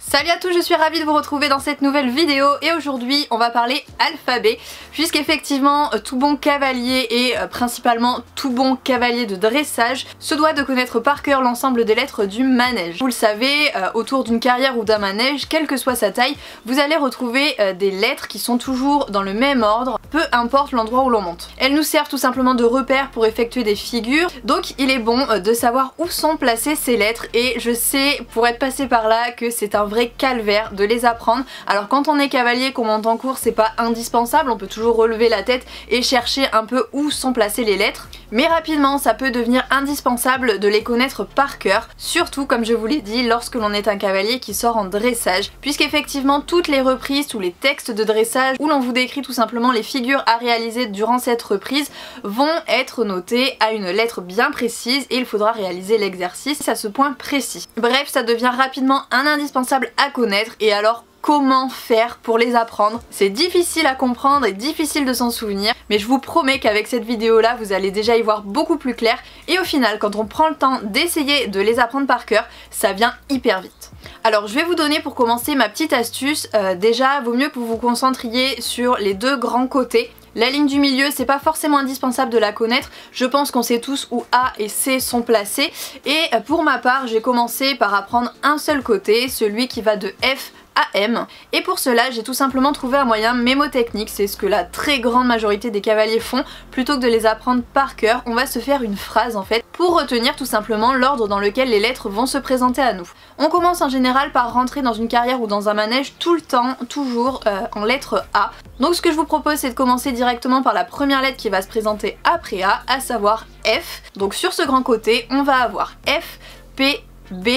Salut à tous, je suis ravie de vous retrouver dans cette nouvelle vidéo et aujourd'hui on va parler alphabet puisqu'effectivement tout bon cavalier et principalement tout bon cavalier de dressage se doit de connaître par cœur l'ensemble des lettres du manège. Vous le savez, autour d'une carrière ou d'un manège, quelle que soit sa taille, vous allez retrouver des lettres qui sont toujours dans le même ordre, peu importe l'endroit où l'on monte. Elles nous servent tout simplement de repères pour effectuer des figures, donc il est bon de savoir où sont placées ces lettres et je sais pour être passé par là que c'est un vrai calvaire de les apprendre. Alors quand on est cavalier, qu'on monte en cours, c'est pas indispensable, on peut toujours relever la tête et chercher un peu où sont placées les lettres, mais rapidement ça peut devenir indispensable de les connaître par cœur, surtout comme je vous l'ai dit lorsque l'on est un cavalier qui sort en dressage, puisqu'effectivement toutes les reprises, tous les textes de dressage où l'on vous décrit tout simplement les figures à réaliser durant cette reprise vont être notés à une lettre bien précise et il faudra réaliser l'exercice à ce point précis. Bref, ça devient rapidement un indispensable à connaître et alors comment faire pour les apprendre? C'est difficile à comprendre et difficile de s'en souvenir, mais je vous promets qu'avec cette vidéo là vous allez déjà y voir beaucoup plus clair et au final quand on prend le temps d'essayer de les apprendre par cœur, ça vient hyper vite. Alors je vais vous donner pour commencer ma petite astuce. Déjà vaut mieux que vous vous concentriez sur les deux grands côtés. La ligne du milieu, c'est pas forcément indispensable de la connaître, je pense qu'on sait tous où A et C sont placés et pour ma part j'ai commencé par apprendre un seul côté, celui qui va de F à M, et pour cela j'ai tout simplement trouvé un moyen mémotechnique, c'est ce que la très grande majorité des cavaliers font. Plutôt que de les apprendre par cœur, on va se faire une phrase en fait pour retenir tout simplement l'ordre dans lequel les lettres vont se présenter à nous. On commence en général par rentrer dans une carrière ou dans un manège tout le temps, toujours en lettre A. Donc ce que je vous propose c'est de commencer directement par la première lettre qui va se présenter après A, à savoir F. Donc sur ce grand côté on va avoir F, P, B,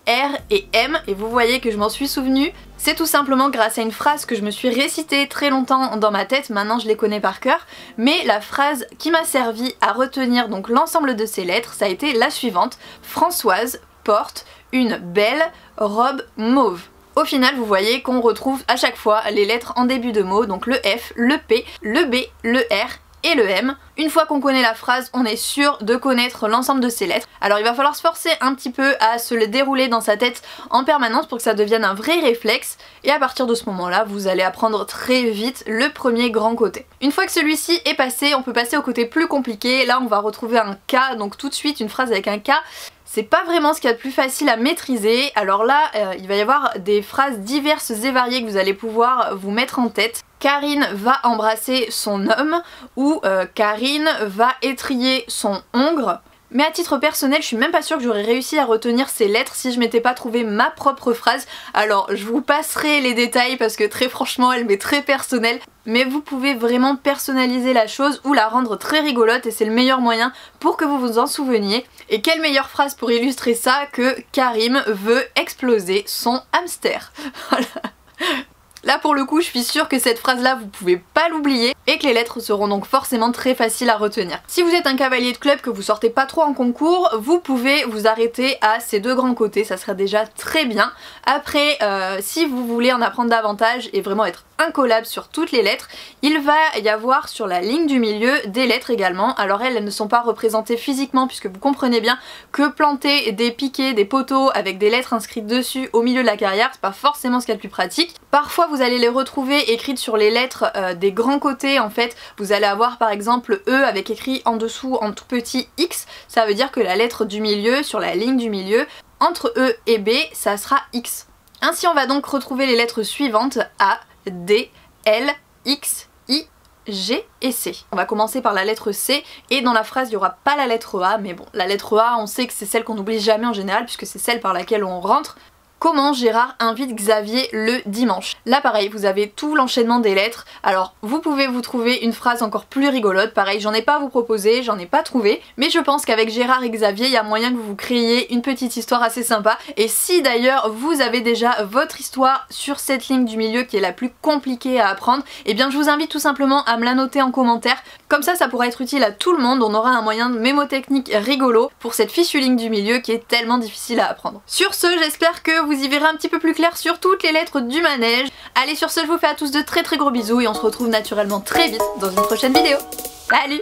R et M, et vous voyez que je m'en suis souvenu. C'est tout simplement grâce à une phrase que je me suis récitée très longtemps dans ma tête, maintenant je les connais par cœur, mais la phrase qui m'a servi à retenir donc l'ensemble de ces lettres, ça a été la suivante: Françoise porte une belle robe mauve. Au final vous voyez qu'on retrouve à chaque fois les lettres en début de mot, donc le F, le P, le B, le R et le M. Une fois qu'on connaît la phrase, on est sûr de connaître l'ensemble de ces lettres. Alors il va falloir se forcer un petit peu à se le dérouler dans sa tête en permanence pour que ça devienne un vrai réflexe et à partir de ce moment-là, vous allez apprendre très vite le premier grand côté. Une fois que celui-ci est passé, on peut passer au côté plus compliqué. Là on va retrouver un K, donc tout de suite une phrase avec un K. C'est pas vraiment ce qu'il y a de plus facile à maîtriser, alors là il va y avoir des phrases diverses et variées que vous allez pouvoir vous mettre en tête. Karine va embrasser son homme ou Karine va étriller son hongre. Mais à titre personnel, je suis même pas sûre que j'aurais réussi à retenir ces lettres si je m'étais pas trouvé ma propre phrase. Alors je vous passerai les détails parce que très franchement elle m'est très personnelle. Mais vous pouvez vraiment personnaliser la chose ou la rendre très rigolote et c'est le meilleur moyen pour que vous vous en souveniez. Et quelle meilleure phrase pour illustrer ça que Karim veut exploser son hamster. Voilà. Là pour le coup je suis sûre que cette phrase là vous pouvez pas l'oublier et que les lettres seront donc forcément très faciles à retenir. Si vous êtes un cavalier de club, que vous sortez pas trop en concours, vous pouvez vous arrêter à ces deux grands côtés, ça sera déjà très bien. Après si vous voulez en apprendre davantage et vraiment être incollable sur toutes les lettres, il va y avoir sur la ligne du milieu des lettres également. Alors elles ne sont pas représentées physiquement puisque vous comprenez bien que planter des piquets, des poteaux avec des lettres inscrites dessus au milieu de la carrière, c'est pas forcément ce qu'il y a de plus pratique. Parfois vous allez les retrouver écrites sur les lettres des grands côtés en fait. Vous allez avoir par exemple E avec écrit en dessous en tout petit X, ça veut dire que la lettre du milieu, sur la ligne du milieu, entre E et B, ça sera X. Ainsi on va donc retrouver les lettres suivantes: A, D, L, X, I, G et C. On va commencer par la lettre C et dans la phrase il n'y aura pas la lettre A, mais bon, la lettre A on sait que c'est celle qu'on n'oublie jamais en général puisque c'est celle par laquelle on rentre. Comment Gérard invite Xavier le dimanche? Là pareil, vous avez tout l'enchaînement des lettres. Alors vous pouvez vous trouver une phrase encore plus rigolote. Pareil, j'en ai pas à vous proposer, j'en ai pas trouvé. Mais je pense qu'avec Gérard et Xavier, il y a moyen que vous vous créiez une petite histoire assez sympa. Et si d'ailleurs vous avez déjà votre histoire sur cette ligne du milieu qui est la plus compliquée à apprendre, eh bien je vous invite tout simplement à me la noter en commentaire. Comme ça pourra être utile à tout le monde. On aura un moyen de mémotechnique rigolo pour cette fichue ligne du milieu qui est tellement difficile à apprendre. Sur ce, j'espère que vous y verrez un petit peu plus clair sur toutes les lettres du manège. Allez, sur ce, je vous fais à tous de très gros bisous et on se retrouve naturellement très vite dans une prochaine vidéo. Salut!